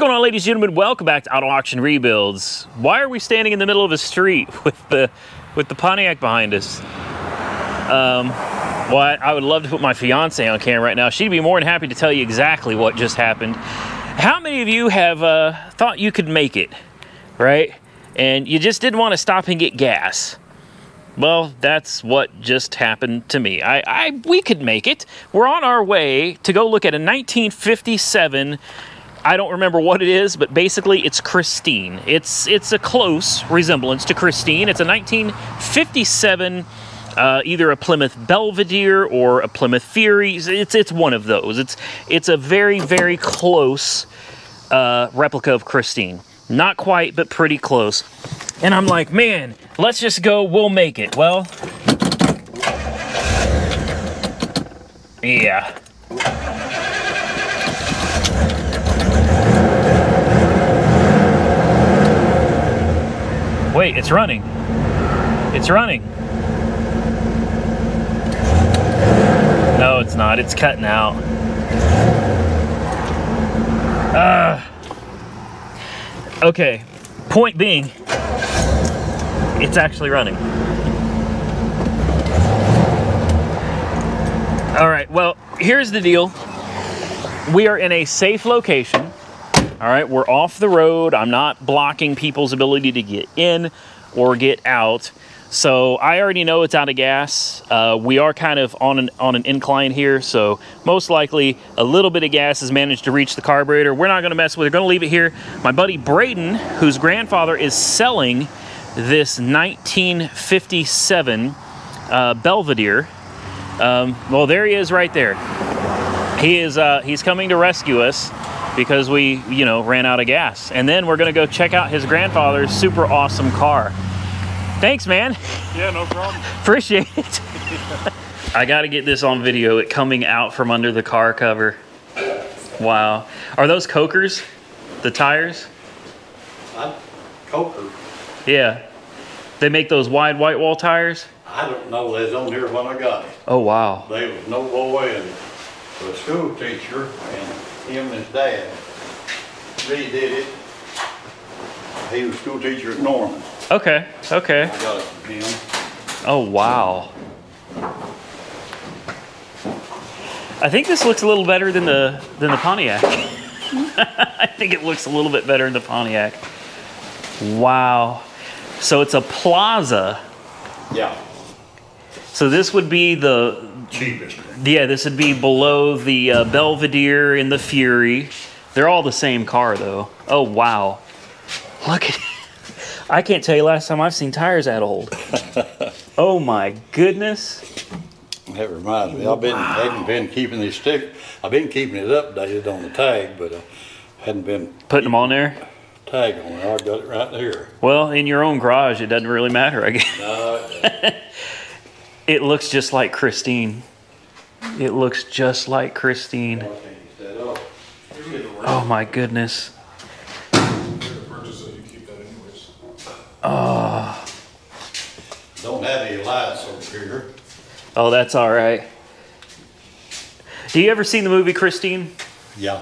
going on, ladies and gentlemen? Welcome back to Auto Auction Rebuilds. Why are we standing in the middle of a street with the Pontiac behind us? Well, I would love to put my fiance on camera right now. She'd be more than happy to tell you exactly what just happened. How many of you have thought you could make it, right? And you just didn't want to stop and get gas? Well, that's what just happened to me. We could make it. We're on our way to go look at a 1957. I don't remember what it is, but basically it's Christine. It's a close resemblance to Christine. It's a 1957, either a Plymouth Belvedere or a Plymouth Fury. It's one of those. It's a very, very close replica of Christine. Not quite, but pretty close. And I'm like, man, let's just go. We'll make it. Well, yeah. Wait, it's running. It's running. No, it's not. It's cutting out. Okay, point being, it's actually running. All right, well, here's the deal. We are in a safe location. All right, we're off the road. I'm not blocking people's ability to get in or get out. So I already know it's out of gas. We are kind of on an incline here, so most likely a little bit of gas has managed to reach the carburetor. We're not going to mess with it. We're going to leave it here. My buddy Braden, whose grandfather is selling this 1957 Belvedere. Well, there he is right there. He's coming to rescue us because we, ran out of gas. And then we're going to go check out his grandfather's super awesome car. Thanks, man. Yeah, no problem. Appreciate it. I got to get this on video, it coming out from under the car cover. Wow. Are those Cokers? The tires? Coker. Yeah. They make those wide white wall tires? I don't know. They was on here when I got it. Oh, wow. There was no boy and a school teacher, and him and his dad redid it. He was a school teacher at Norman. Okay, okay. I got it from him. Oh, wow. I think this looks a little better than the Pontiac. I think it looks a little bit better than the Pontiac. Wow. So it's a Plaza. Yeah. So this would be the cheapest. Yeah, this would be below the Belvedere and the Fury. They're all the same car, though. Oh, wow. Look at it. I can't tell you last time I've seen tires that old. Oh, my goodness. That reminds me. I've been keeping these stickers. I've been keeping it updated on the tag, but I hadn't been putting them on there. Tag on there. I got it right there. Well, in your own garage, it doesn't really matter, I guess. No, it looks just like Christine. It looks just like Christine. Oh my goodness. Oh. Don't have any lights over here. Oh, that's all right. Do you ever seen the movie Christine? Yeah.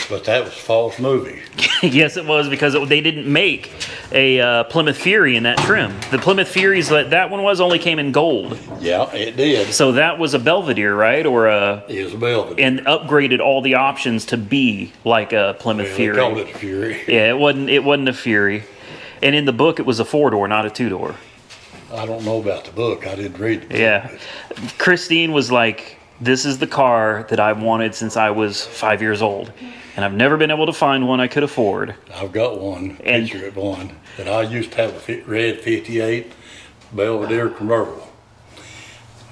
But that was a false movie. Yes, it was, because they didn't make a Plymouth Fury in that trim. The Plymouth Furies that one only came in gold. Yeah, it did. So that was a Belvedere, right? Or it was a Belvedere. And upgraded all the options to be like a Plymouth Fury. They called it a Fury. Yeah, it wasn't a Fury. And in the book, it was a 4-door, not a 2-door. I don't know about the book. I didn't read the book. Yeah. Christine was like, this is the car that I've wanted since I was 5 years old. And I've never been able to find one I could afford. I've got one, picture of one, that I used to have a red 58 Belvedere convertible.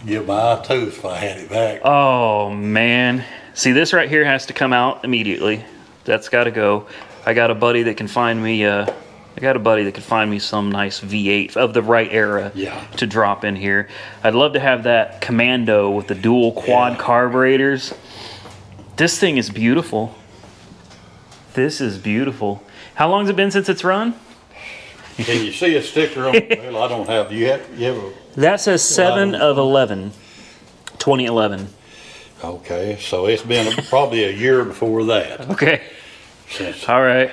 I'd give my eye tooth if I had it back. Oh, man. See, this right here has to come out immediately. That's got to go. I got a buddy that can find me some nice V8 of the right era to drop in here. I'd love to have that Commando with the dual quad carburetors. This thing is beautiful. This is beautiful. How long has it been since it's run? Can you see a sticker on it? Well, I don't have. You have a... That says 7/11, 2011. Okay, so it's been probably a year before that. Okay. since. All right.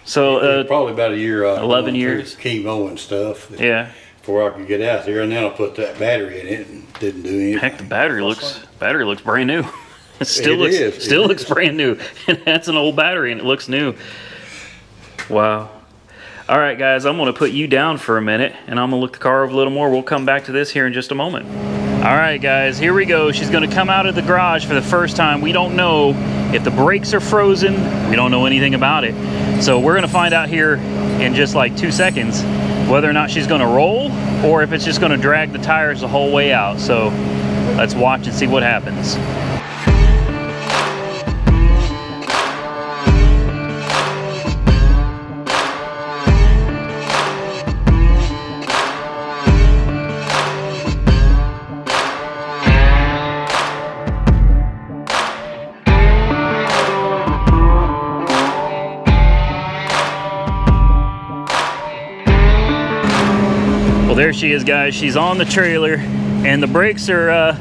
So Probably about a year. 11 years. Chemo and stuff. Yeah. Before I could get out there, and then I put that battery in it and didn't do anything. Heck, the battery looks brand new. It still It looks brand new, and that's an old battery, and it looks new. Wow. All right, guys, I'm going to put you down for a minute, and I'm going to look the car over a little more. We'll come back to this here in just a moment. All right, guys, here we go. She's going to come out of the garage for the first time. We don't know if the brakes are frozen. We don't know anything about it. So we're going to find out here in just like 2 seconds whether or not she's going to roll or if it's just going to drag the tires the whole way out. So let's watch and see what happens. There she is, guys. She's on the trailer, and the brakes are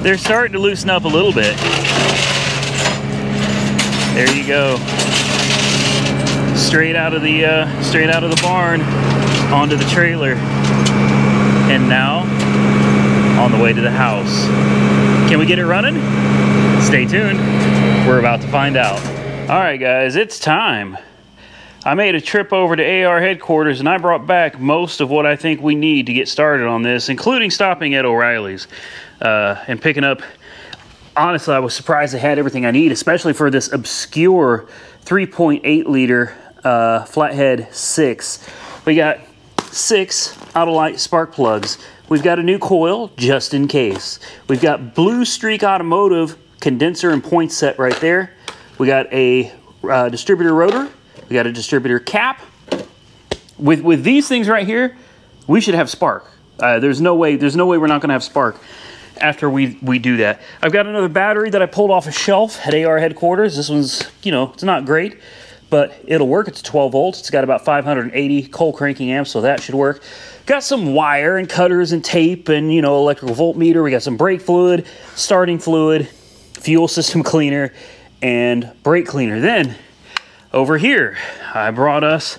they're starting to loosen up a little bit. There you go. Straight out of the barn onto the trailer, and now on the way to the house. Can we get it running? Stay tuned. We're about to find out. All right, guys, it's time. I made a trip over to AR headquarters, and I brought back most of what I think we need to get started on this, including stopping at O'Reilly's and picking up. Honestly, I was surprised I had everything I need, especially for this obscure 3.8 liter flathead 6. We got 6 Autolite spark plugs. We've got a new coil, just in case. We've got Blue Streak Automotive condenser and point set right there. We got a distributor rotor. We got a distributor cap. With these things right here, we should have spark. There's no way we're not gonna have spark after we do that. I've got another battery that I pulled off a shelf at AR headquarters. This one's, you know, it's not great, but it'll work. It's 12 volts. It's got about 580 coal cranking amps, so that should work. Got some wire and cutters and tape and, you know, electrical voltmeter. We got some brake fluid, starting fluid, fuel system cleaner, and brake cleaner. Then over here, I brought us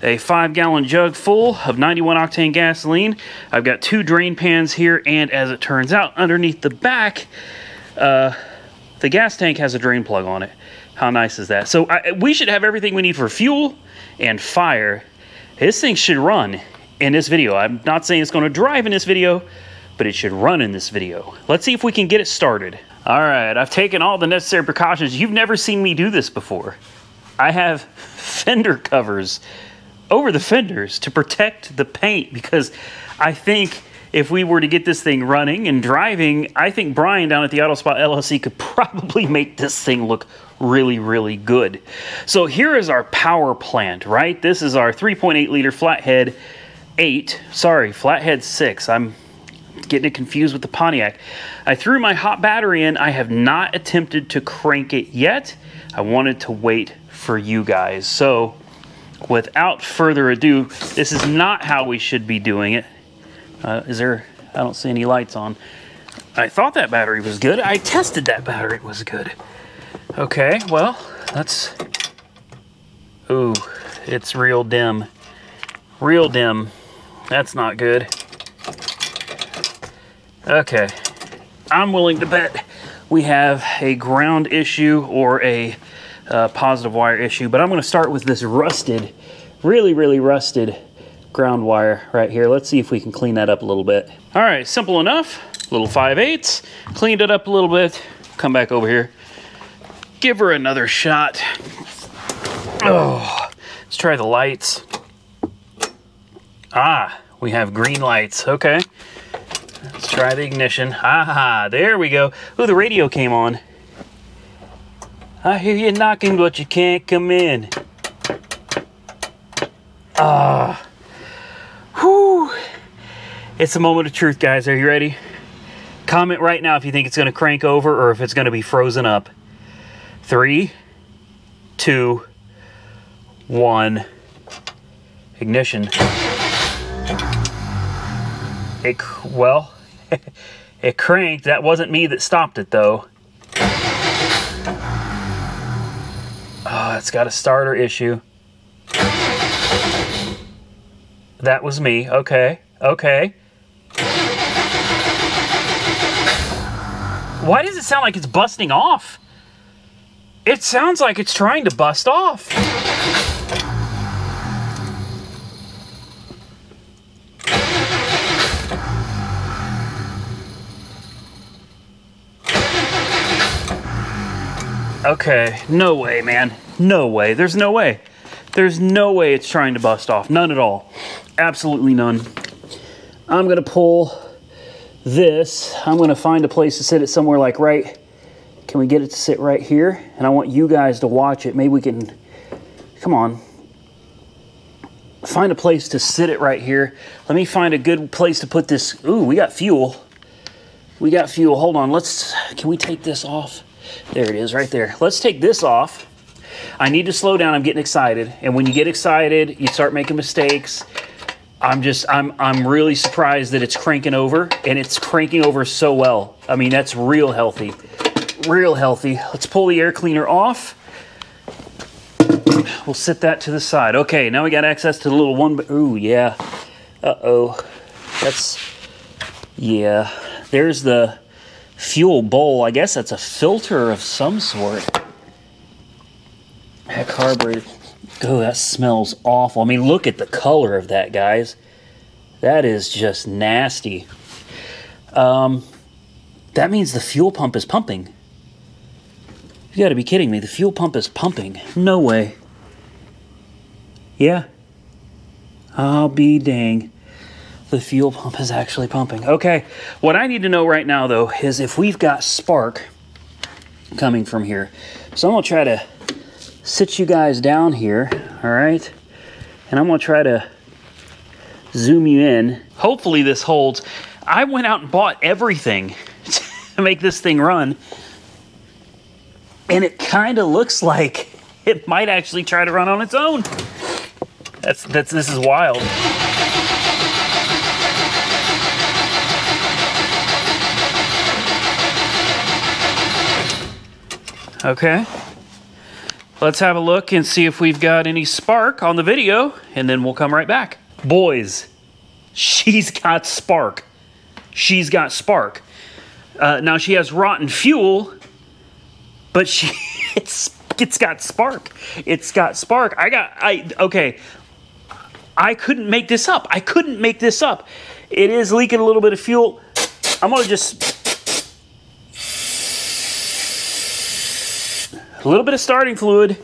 a 5-gallon jug full of 91 octane gasoline. I've got 2 drain pans here, and as it turns out, underneath the back, the gas tank has a drain plug on it. How nice is that? So we should have everything we need for fuel and fire. This thing should run in this video. I'm not saying it's going to drive in this video, but it should run in this video. Let's see if we can get it started. All right, I've taken all the necessary precautions. You've never seen me do this before. I have fender covers over the fenders to protect the paint, because I think if we were to get this thing running and driving, I think Brian down at the Auto Spot LLC could probably make this thing look really, really good. So here is our power plant, right? This is our 3.8 liter flathead 6. I'm getting it confused with the Pontiac. I threw my hot battery in. I have not attempted to crank it yet. I wanted to wait for you guys. So without further ado, this is not how we should be doing it. I don't see any lights on. I thought that battery was good. I tested that battery, it was good. Okay, well, let's, ooh, it's real dim. Real dim. That's not good. Okay, I'm willing to bet we have a ground issue or a positive wire issue, but I'm going to start with this rusted, really, really rusted ground wire right here. Let's see if we can clean that up a little bit. All right, simple enough. Little 5/8, cleaned it up a little bit. Come back over here. Give her another shot. Oh, let's try the lights. Ah, we have green lights. Okay. Let's try the ignition. Aha, there we go. Ooh, the radio came on. I hear you knocking, but you can't come in. Ah. Whew. It's a moment of truth, guys. Are you ready? Comment right now if you think it's going to crank over or if it's going to be frozen up. 3, 2, 1. Ignition. Well, it cranked. That wasn't me that stopped it, though. Oh, it's got a starter issue. That was me. Okay. Okay. Why does it sound like it's busting off? It sounds like it's trying to bust off. Okay, no way, man. No way. There's no way. There's no way it's trying to bust off. None at all. Absolutely none. I'm going to pull this. I'm going to find a place to sit it somewhere like right. Can we get it to sit right here? And I want you guys to watch it. Maybe we can, come on. Find a place to sit it right here. Let me find a good place to put this. Ooh, we got fuel. We got fuel. Hold on. Can we take this off? There it is right there. Let's take this off. I need to slow down. I'm getting excited. And when you get excited, you start making mistakes. I'm really surprised that it's cranking over, and it's cranking over so well. I mean, that's real healthy. Real healthy. Let's pull the air cleaner off. We'll sit that to the side. Okay, now we got access to the little one. Ooh, yeah. Uh-oh. Yeah. There's the fuel bowl. I guess that's a filter of some sort. That carburetor. Oh, that smells awful. I mean, look at the color of that, guys. That is just nasty. That means the fuel pump is pumping. You gotta be kidding me. The fuel pump is pumping. No way. Yeah. I'll be dang. The fuel pump is actually pumping. Okay. What I need to know right now, though, is if we've got spark coming from here. So I'm gonna try to sit you guys down here, all right? And I'm gonna try to zoom you in. Hopefully this holds. I went out and bought everything to make this thing run, and it kind of looks like it might actually try to run on its own. This is wild. Okay. Let's have a look and see if we've got any spark on the video, and then we'll come right back. Boys, she's got spark. She's got spark. Now she has rotten fuel, but it's got spark. It's got spark. Okay. I couldn't make this up. I couldn't make this up. It is leaking a little bit of fuel. I'm gonna just a little bit of starting fluid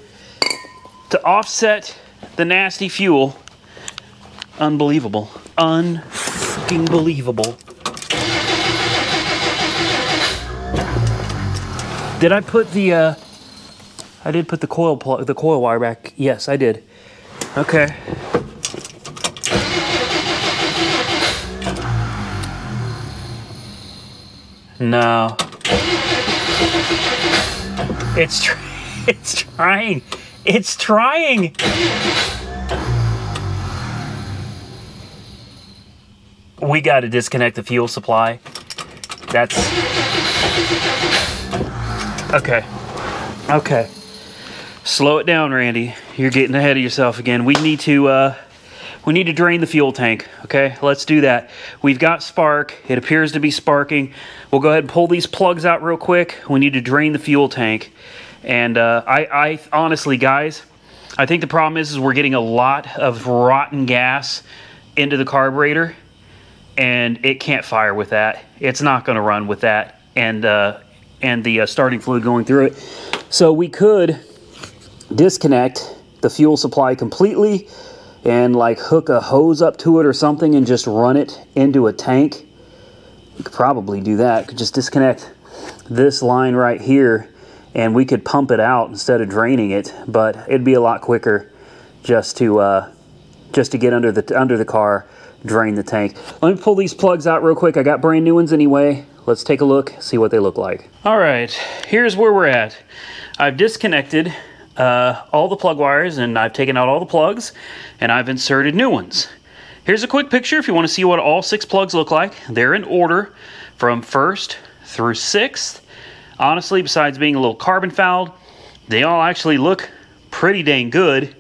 to offset the nasty fuel. Unbelievable. Unfucking believable. Did I put the I did put the coil wire back. Yes, I did. Okay. No. It's trying. It's trying. We got to disconnect the fuel supply. That's okay. Okay. Slow it down, Randy. You're getting ahead of yourself again. We need to drain the fuel tank. Okay, let's do that. We've got spark. It appears to be sparking. We'll go ahead and pull these plugs out real quick. We need to drain the fuel tank. And I honestly, guys, I think the problem is we're getting a lot of rotten gas into the carburetor, and it can't fire with that. It's not going to run with that, and the starting fluid going through it. So we could disconnect the fuel supply completely and like hook a hose up to it or something and just run it into a tank. You could probably do that. Could just disconnect this line right here, and we could pump it out instead of draining it, but it'd be a lot quicker just to get under the car, drain the tank. Let me pull these plugs out real quick. I got brand new ones anyway. Let's take a look, see what they look like. All right, here's where we're at. I've disconnected all the plug wires, and I've taken out all the plugs, and I've inserted new ones. Here's a quick picture if you want to see what all 6 plugs look like. They're in order from 1st through 6th. Honestly, besides being a little carbon fouled, they all actually look pretty dang good.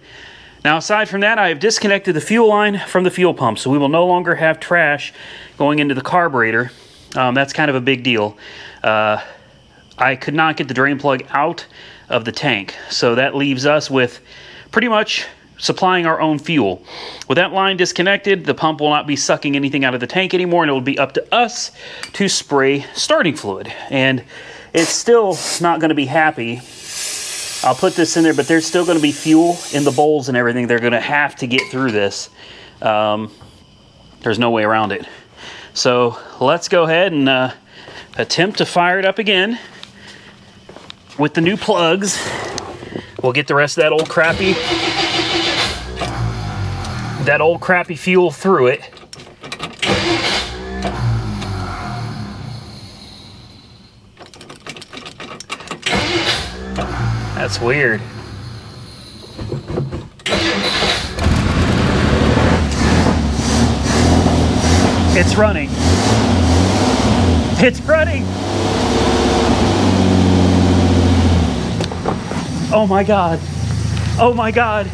Now, aside from that, I have disconnected the fuel line from the fuel pump, so we will no longer have trash going into the carburetor. That's kind of a big deal. I could not get the drain plug out of the tank, so that leaves us with pretty much supplying our own fuel. With that line disconnected, the pump will not be sucking anything out of the tank anymore, and it will be up to us to spray starting fluid. And it's still not going to be happy. I'll put this in there, but there's still going to be fuel in the bowls and everything. They're going to have to get through this. There's no way around it. So let's go ahead and attempt to fire it up again with the new plugs. We'll get the rest of that old crappy fuel through it. That's weird. It's running. It's running. Oh my God. Oh my God.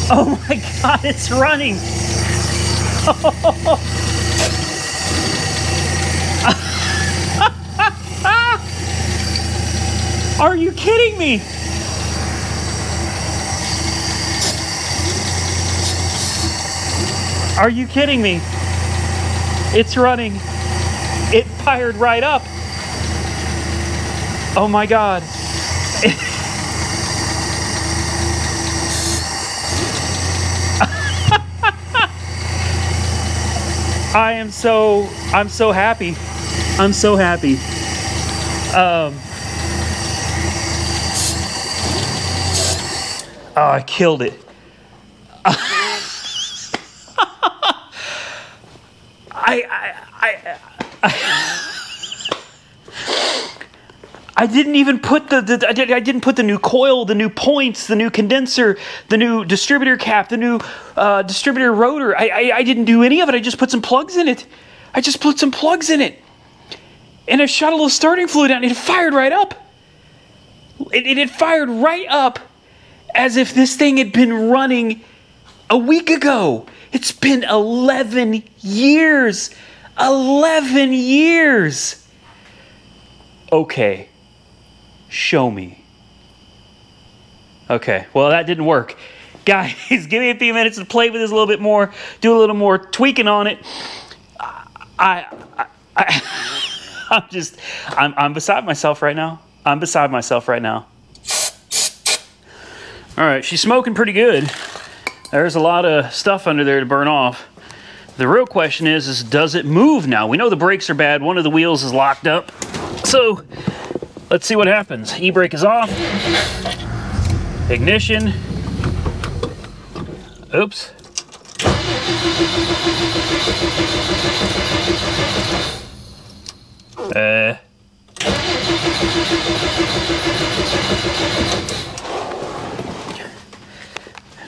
Oh my God, it's running. Are you kidding me? Are you kidding me? It's running. It fired right up. Oh my God. I'm so happy. I'm so happy. Oh, I killed it. I didn't even put I didn't put the new coil, the new points, the new condenser, the new distributor cap, the new distributor rotor. I didn't do any of it. I just put some plugs in it. I just put some plugs in it. And I shot a little starting fluid out and it fired right up. It fired right up as if this thing had been running a week ago. It's been 11 years. 11 years. Okay. Show me. Okay, well that didn't work. Guys, give me a few minutes to play with this a little bit more, do a little more tweaking on it. I'm beside myself right now. I'm beside myself right now. All right, she's smoking pretty good. There's a lot of stuff under there to burn off. The real question is does it move now? We know the brakes are bad. One of the wheels is locked up. So let's see what happens. E-brake is off. Ignition. Oops.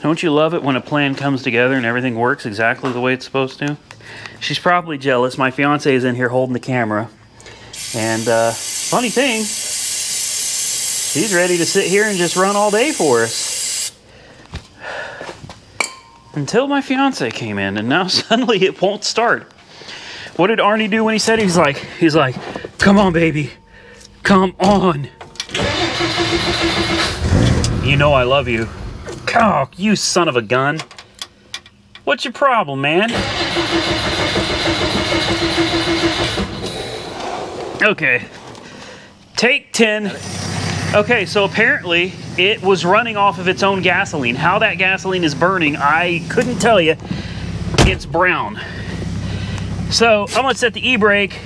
Don't you love it when a plan comes together and everything works exactly the way it's supposed to? She's probably jealous. My fiance is in here holding the camera. And funny thing, she's ready to sit here and just run all day for us. Until my fiance came in, and now suddenly it won't start. What did Arnie do when he said it? He's like, come on, baby. Come on. You know I love you. Oh, you son of a gun. What's your problem, man? Okay. Take 10. Okay, so apparently it was running off of its own gasoline. How that gasoline is burning, I couldn't tell you. It's brown. So I'm gonna set the e-brake.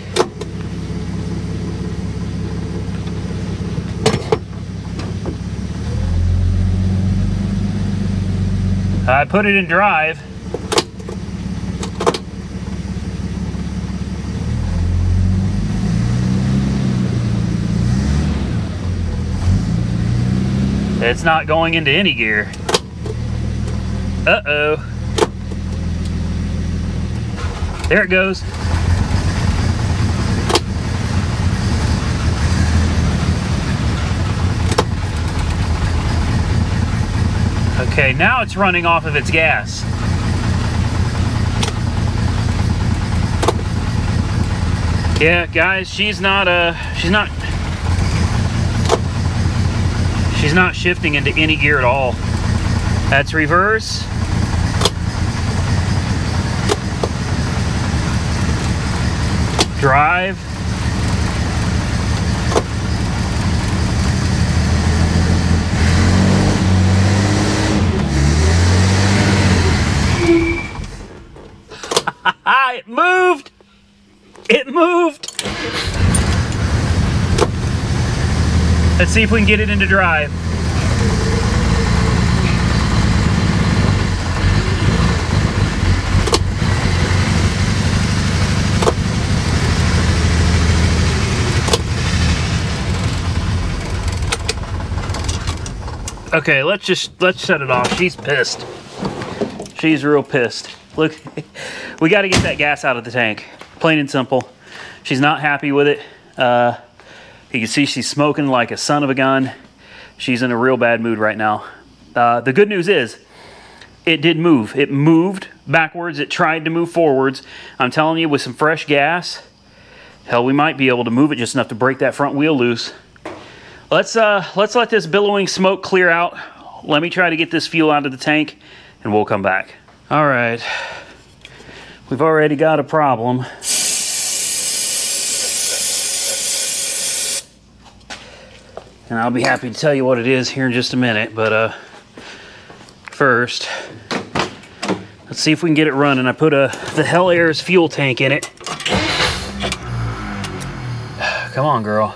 I put it in drive. It's not going into any gear. Uh-oh. There it goes. Okay, now it's running off of its gas. Yeah, guys, she's not shifting into any gear at all. That's reverse. Drive. It moved! It moved! Let's see if we can get it into drive. Okay, let's set it off. She's pissed. She's real pissed. Look, we got to get that gas out of the tank. Plain and simple. She's not happy with it. You can see she's smoking like a son of a gun. She's in a real bad mood right now. The good news is, it did move. It moved backwards. It tried to move forwards. I'm telling you, with some fresh gas, hell, we might be able to move it just enough to break that front wheel loose. Let's let this billowing smoke clear out. Let me try to get this fuel out of the tank, and we'll come back. All right, we've already got a problem. And I'll be happy to tell you what it is here in just a minute, but first, let's see if we can get it running. I put the Hell Air's fuel tank in it. Come on, girl.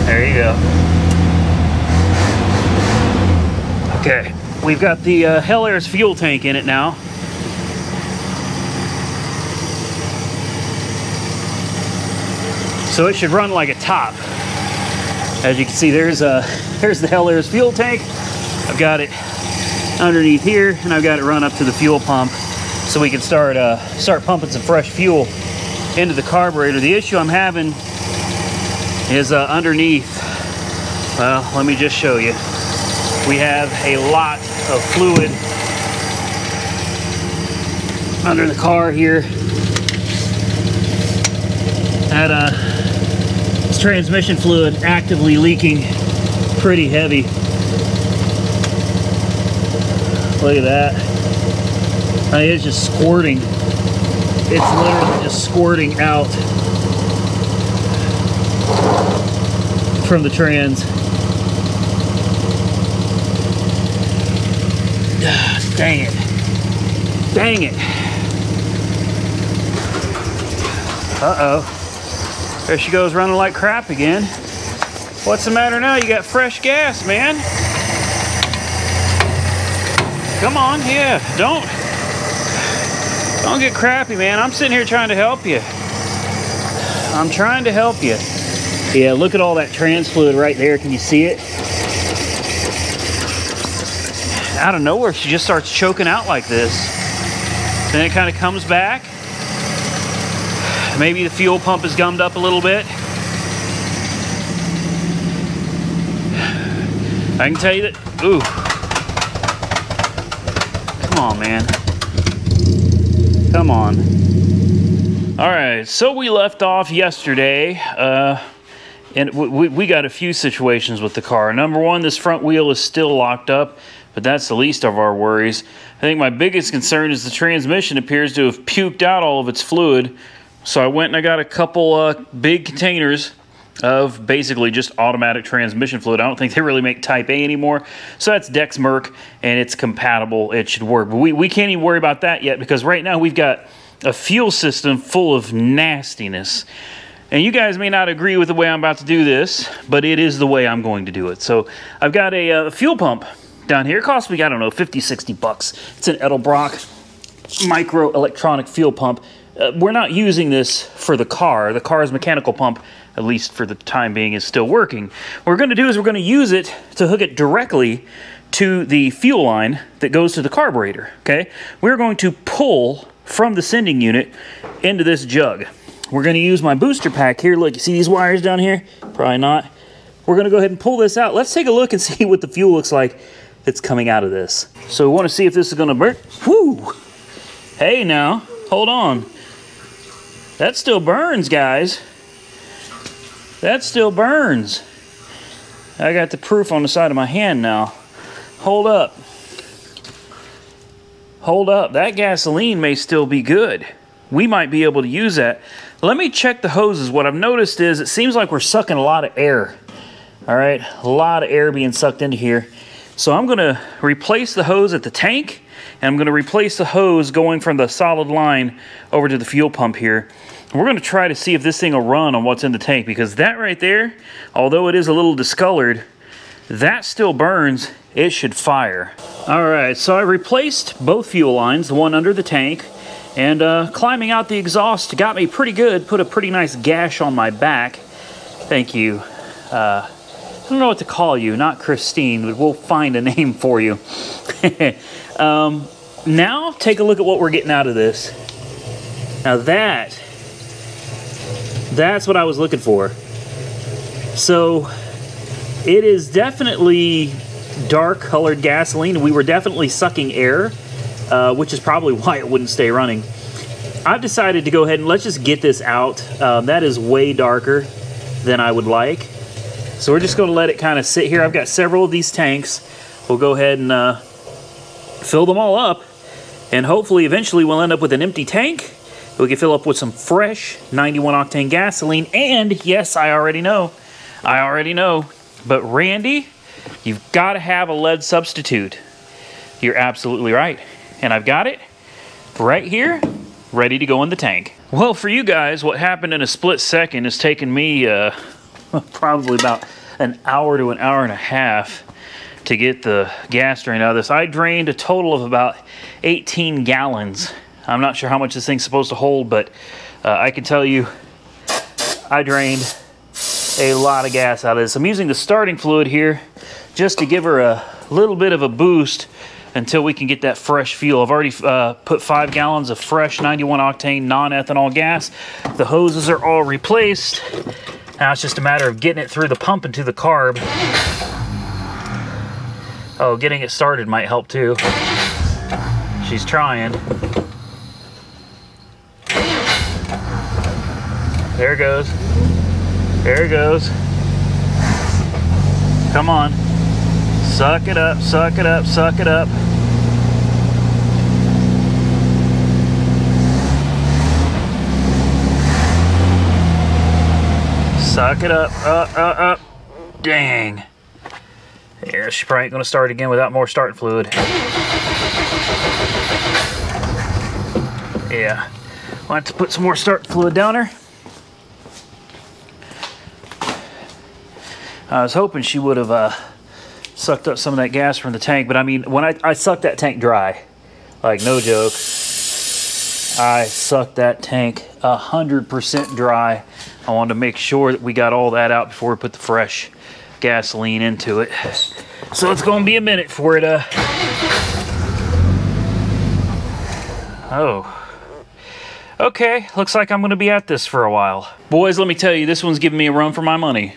There you go. Okay, we've got the Hell Air's fuel tank in it now. So it should run like a top. As you can see, there's the Hell Air's fuel tank. I've got it underneath here, and I've got it run up to the fuel pump so we can start pumping some fresh fuel into the carburetor. The issue I'm having is underneath. Well, let me just show you. We have a lot of fluid under the car here. This transmission fluid actively leaking pretty heavy. Look at that. I mean, it's just squirting. It's literally just squirting out from the trans. Dang it. Dang it. Uh-oh. There she goes, running like crap again. What's the matter now? You got fresh gas, man. Come on, yeah. Don't get crappy, man. I'm sitting here trying to help you. I'm trying to help you. Yeah, look at all that trans fluid right there. Can you see it? Out of nowhere, she just starts choking out like this. Then it kind of comes back. Maybe the fuel pump is gummed up a little bit. I can tell you that, ooh. Come on, man. Come on. All right, so we left off yesterday, and we got a few situations with the car. Number one, this front wheel is still locked up, but that's the least of our worries. I think my biggest concern is the transmission appears to have puked out all of its fluid. So I went and I got a couple big containers of basically just automatic transmission fluid. I don't think they really make Type A anymore. So that's Dexmerc, and it's compatible. It should work. But we can't even worry about that yet, because right now we've got a fuel system full of nastiness. And you guys may not agree with the way I'm about to do this, but it is the way I'm going to do it. So I've got a fuel pump down here. It cost me, I don't know, 50, 60 bucks. It's an Edelbrock micro electronic fuel pump. We're not using this for the car. The car's mechanical pump, at least for the time being, is still working. What we're going to do is we're going to use it to hook it directly to the fuel line that goes to the carburetor, okay? We're going to pull from the sending unit into this jug. We're going to use my booster pack here. Look, you see these wires down here? Probably Probably not. We're gonna go ahead and pull this out. Let's take a look and see what the fuel looks like that's coming out of this. So we wanna see if this is gonna burn. Whoo! Hey now, hold on. That still burns, guys. That still burns. I got the proof on the side of my hand now. Hold up. Hold up, that gasoline may still be good. We might be able to use that. Let me check the hoses. What I've noticed is it seems like we're sucking a lot of air. All right, a lot of air being sucked into here. So I'm gonna replace the hose at the tank, and I'm gonna replace the hose going from the solid line over to the fuel pump here. We're gonna try to see if this thing will run on what's in the tank, because that right there, although it is a little discolored, that still burns. It should fire. All right, so I replaced both fuel lines, the one under the tank, and climbing out the exhaust got me pretty good, put a pretty nice gash on my back. Thank you. I don't know what to call you, not Christine, but we'll find a name for you. Now, take a look at what we're getting out of this. Now that's what I was looking for. So, it is definitely dark colored gasoline. We were definitely sucking air, which is probably why it wouldn't stay running. I've decided to go ahead and let's just get this out. That is way darker than I would like. So we're just going to let it kind of sit here. I've got several of these tanks. We'll go ahead and fill them all up. And hopefully eventually we'll end up with an empty tank. We can fill up with some fresh 91 octane gasoline. And yes, I already know. But Randy, you've got to have a lead substitute. You're absolutely right. And I've got it right here, ready to go in the tank. Well, for you guys, what happened in a split second has taken me probably about an hour to an hour and a half to get the gas drained out of this. I drained a total of about 18 gallons. I'm not sure how much this thing's supposed to hold, but I can tell you I drained a lot of gas out of this. I'm using the starting fluid here just to give her a little bit of a boost until we can get that fresh fuel. I've already put 5 gallons of fresh 91 octane non-ethanol gas. The hoses are all replaced. Now it's just a matter of getting it through the pump into the carb. Oh, getting it started might help too. She's trying. There it goes. There it goes. Come on. Suck it up, suck it up, suck it up. Suck it up, Dang. Yeah, she probably ain't gonna start again without more starting fluid. Yeah. I'll have to put some more starting fluid down her. I was hoping she would have sucked up some of that gas from the tank, but I mean, when I sucked that tank dry, like no joke, I sucked that tank 100% dry. I wanted to make sure that we got all that out before we put the fresh gasoline into it. So it's gonna be a minute for it. Oh. Okay, looks like I'm gonna be at this for a while. Boys, let me tell you, this one's giving me a run for my money.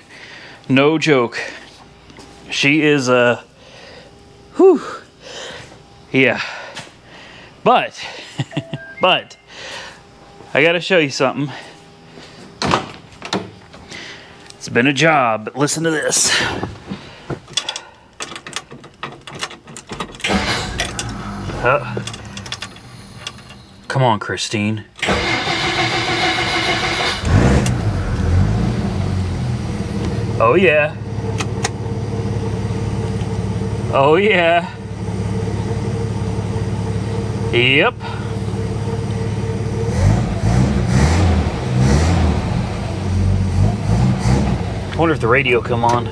No joke. She is whew. Yeah. But I gotta show you something. It's been a job, but listen to this. Come on, Christine. Oh yeah. Oh yeah. Yep. I wonder if the radio come on.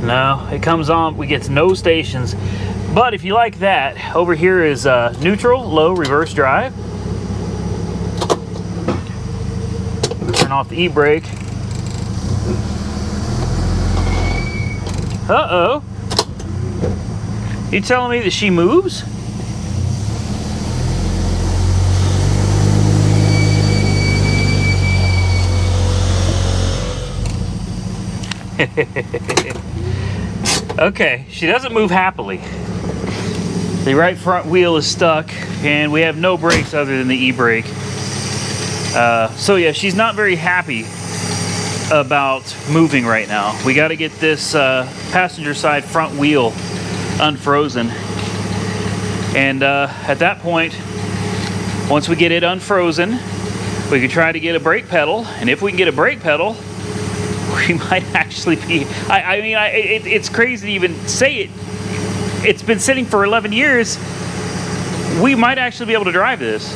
No, it comes on. We get no stations. But if you like that, over here is neutral, low, reverse drive. Turn off the e-brake. Uh-oh. You telling me that she moves? Okay, she doesn't move happily. The right front wheel is stuck, and we have no brakes other than the e-brake. So yeah, she's not very happy about moving right now. We got to get this passenger side front wheel unfrozen. And at that point, once we get it unfrozen, we can try to get a brake pedal. And if we can get a brake pedal, we might actually be, it's crazy to even say it. It's been sitting for 11 years. We might actually be able to drive this.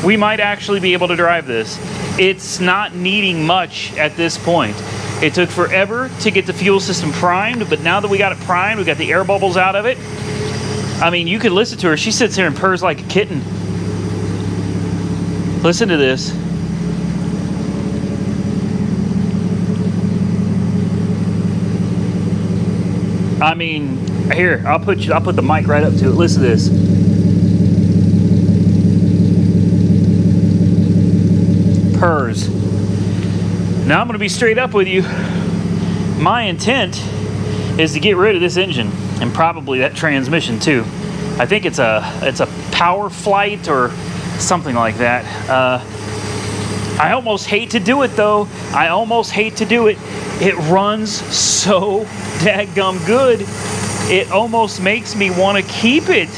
We might actually be able to drive this. It's not needing much at this point. It took forever to get the fuel system primed, but now that we got it primed, we got the air bubbles out of it. I mean, you could listen to her. She sits here and purrs like a kitten. Listen to this. I mean, here, I'll put the mic right up to it. Listen to this. Purrs. Now I'm going to be straight up with you. My intent is to get rid of this engine and probably that transmission too. I think it's a Power Flight or something like that. I almost hate to do it though. I almost hate to do it. It runs so dadgum good. It almost makes me want to keep it.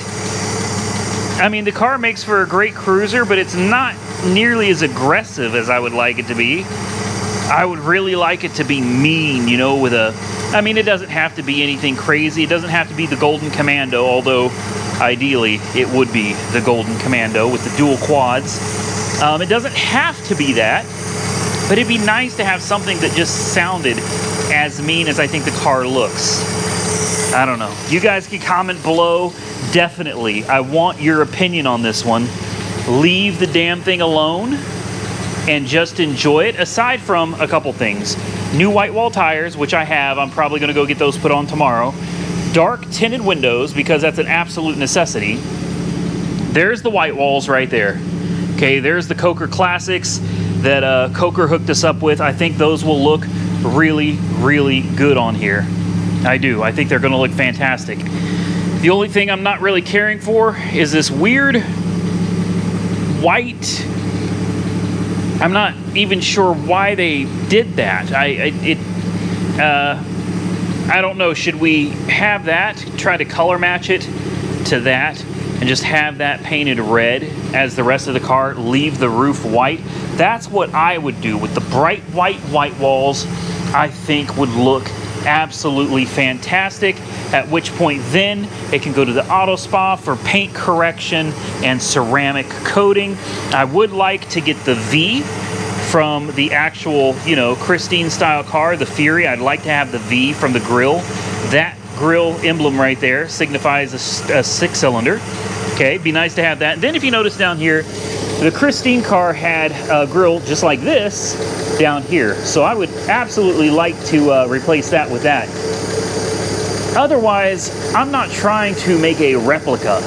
I mean, the car makes for a great cruiser, but it's not nearly as aggressive as I would like it to be. I would really like it to be mean, you know, with a, I mean, it doesn't have to be anything crazy. It doesn't have to be the Golden Commando, although ideally it would be the Golden Commando with the dual quads. It doesn't have to be that, but it'd be nice to have something that just sounded as mean as I think the car looks. I don't know. You guys can comment below. Definitely, I want your opinion on this one. Leave the damn thing alone and just enjoy it, aside from a couple things. New white wall tires, which I have. I'm probably going to go get those put on tomorrow. Dark tinted windows, because that's an absolute necessity. There's the white walls right there. Okay, there's the Coker Classics that Coker hooked us up with. I think those will look really, really good on here. I do. I think they're going to look fantastic. The only thing I'm not really caring for is this weird white. I'm not even sure why they did that. I don't know. Should we have that, try to color match it to that, and just have that painted red as the rest of the car, leave the roof white? That's what I would do with the bright white walls. I think would look absolutely fantastic, at which point then it can go to the auto spa for paint correction and ceramic coating. I would like to get the V from the actual, you know, Christine style car, the Fury. I'd like to have the V from the grill. That grill emblem right there signifies a 6-cylinder. Okay, be nice to have that. And then if you notice down here, the Christine car had a grill just like this down here. So I would absolutely like to replace that with that. Otherwise, I'm not trying to make a replica,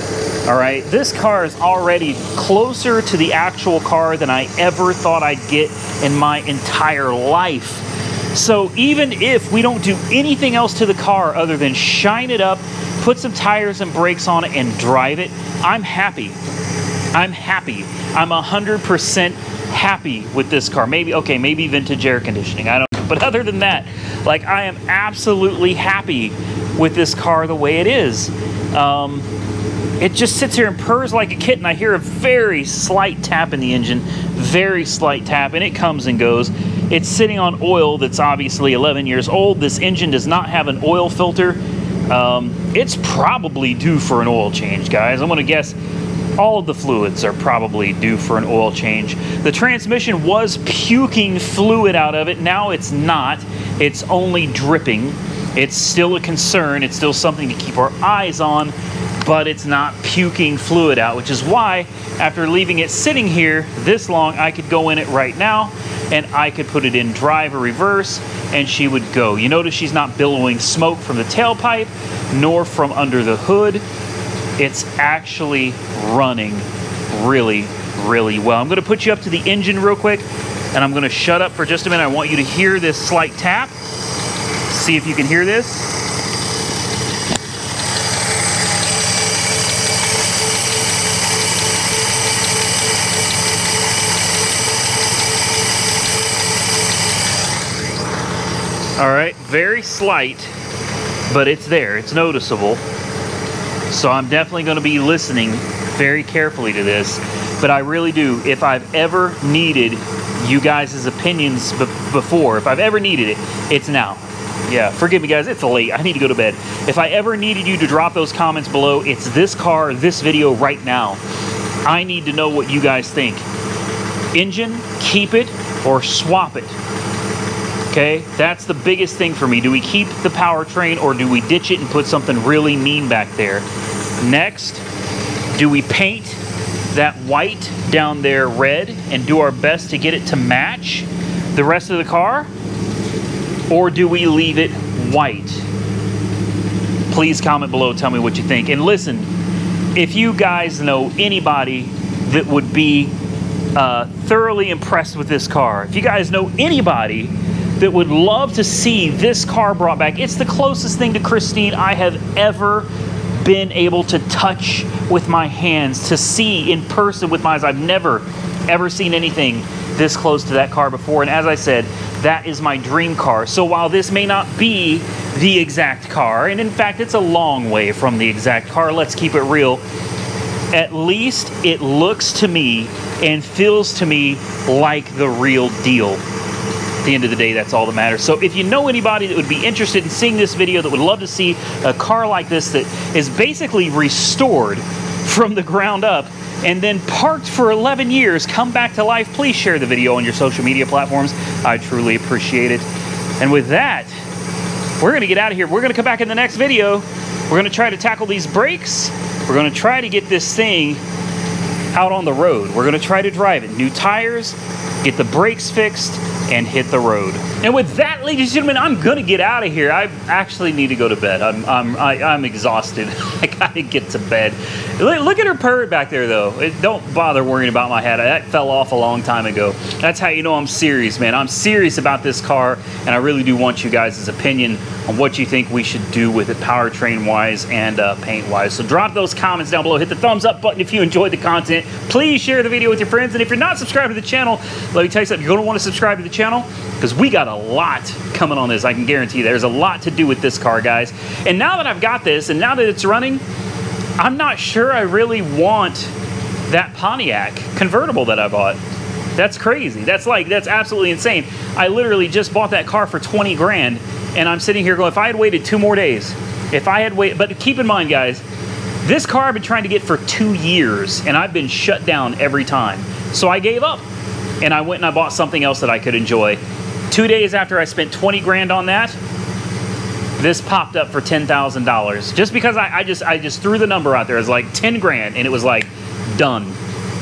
all right? This car is already closer to the actual car than I ever thought I'd get in my entire life. So even if we don't do anything else to the car other than shine it up, put some tires and brakes on it, and drive it, I'm happy. I'm happy. I'm 100% happy with this car. Maybe, okay, maybe vintage air conditioning. I don't know. But other than that, like, I am absolutely happy with this car the way it is. It just sits here and purrs like a kitten. I hear a very slight tap in the engine, very slight tap, and it comes and goes. It's sitting on oil that's obviously 11 years old. This engine does not have an oil filter. It's probably due for an oil change, guys. I'm gonna guess all of the fluids are probably due for an oil change. The transmission was puking fluid out of it. Now it's not. It's only dripping. It's still a concern. It's still something to keep our eyes on, but it's not puking fluid out, which is why after leaving it sitting here this long, I could go in it right now and I could put it in drive or reverse and she would go. You notice she's not billowing smoke from the tailpipe nor from under the hood. It's actually running really, really well. I'm going to put you up to the engine real quick and I'm going to shut up for just a minute. I want you to hear this slight tap. See if you can hear this. All right, very slight, but it's there, it's noticeable. So I'm definitely gonna be listening very carefully to this, but I really do. If I've ever needed you guys' opinions before, if I've ever needed it, it's now. Yeah, forgive me guys, it's late, I need to go to bed. If I ever needed you to drop those comments below, it's this car, this video right now. I need to know what you guys think. Engine, keep it or swap it. Okay, that's the biggest thing for me. Do we keep the powertrain or do we ditch it and put something really mean back there? Next, do we paint that white down there red and do our best to get it to match the rest of the car? Or do we leave it white? Please comment below, tell me what you think. And listen, if you guys know anybody that would be thoroughly impressed with this car, if you guys know anybody that would love to see this car brought back, it's the closest thing to Christine I have ever been able to touch with my hands, to see in person with my eyes. I've never, ever seen anything this close to that car before. And as I said, that is my dream car. So while this may not be the exact car, and in fact, it's a long way from the exact car, let's keep it real, at least it looks to me and feels to me like the real deal. At the end of the day, that's all that matters. So if you know anybody that would be interested in seeing this video, that would love to see a car like this that is basically restored from the ground up and then parked for 11 years, come back to life, please share the video on your social media platforms. I truly appreciate it. And with that, we're gonna get out of here. We're gonna come back in the next video. We're gonna try to tackle these brakes. We're gonna try to get this thing out on the road. We're gonna try to drive it. New tires, get the brakes fixed, and hit the road. And with that, ladies and gentlemen, I'm gonna get out of here. I actually need to go to bed. I'm exhausted. I gotta get to bed. Look at her purr back there, though. Don't bother worrying about my hat. That fell off a long time ago. That's how you know I'm serious, man. I'm serious about this car, and I really do want you guys' opinion on what you think we should do with it, powertrain-wise and paint-wise. So drop those comments down below. Hit the thumbs up button if you enjoyed the content. Please share the video with your friends. And if you're not subscribed to the channel, let me tell you something. You're gonna want to subscribe to the channel because we got a lot coming on this. I can guarantee you there's a lot to do with this car, guys. And now that I've got this and now that it's running, I'm not sure I really want that Pontiac convertible that I bought. That's crazy. That's absolutely insane. I literally just bought that car for 20 grand and I'm sitting here going, if I had waited 2 more days, if I had waited, but keep in mind, guys, this car I've been trying to get for 2 years and I've been shut down every time. So I gave up and I went and I bought something else that I could enjoy. 2 days after I spent 20 grand on that, this popped up for $10,000 just because I just threw the number out there. It was like 10 grand and it was like done,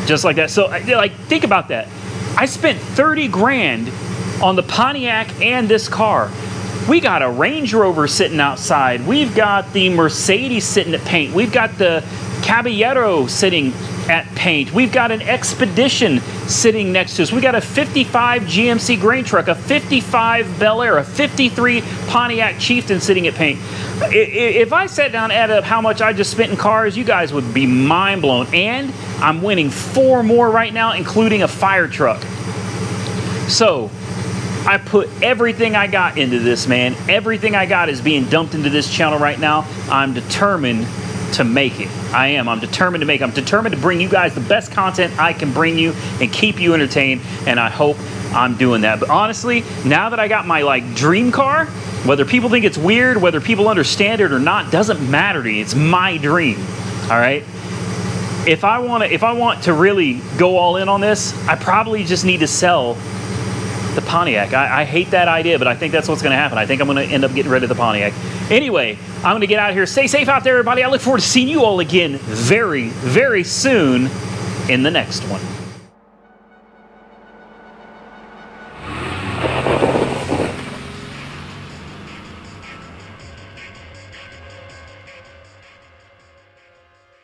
just like that. So like, think about that. I spent 30 grand on the Pontiac and this car. We got a Range Rover sitting outside. We've got the Mercedes sitting at paint. We've got the Caballero sitting at paint. We've got an Expedition sitting next to us. We got a 55 GMC grain truck, a 55 Bel Air, a 53 Pontiac Chieftain sitting at paint. If I sat down and added up how much I just spent in cars, you guys would be mind blown. And I'm winning 4 more right now, including a fire truck. So I put everything I got into this, man. Everything I got is being dumped into this channel right now. I'm determined to make it. I am. I'm determined to make it. I'm determined to bring you guys the best content I can bring you and keep you entertained, and I hope I'm doing that. But honestly, now that I got my dream car, whether people think it's weird, whether people understand it or not, doesn't matter to me. It's my dream. All right? If I want to really go all in on this, I probably just need to sell the Pontiac. I hate that idea, but I think that's what's going to happen. I think I'm going to end up getting rid of the Pontiac. Anyway, I'm going to get out of here. Stay safe out there, everybody. I look forward to seeing you all again very, very soon in the next one.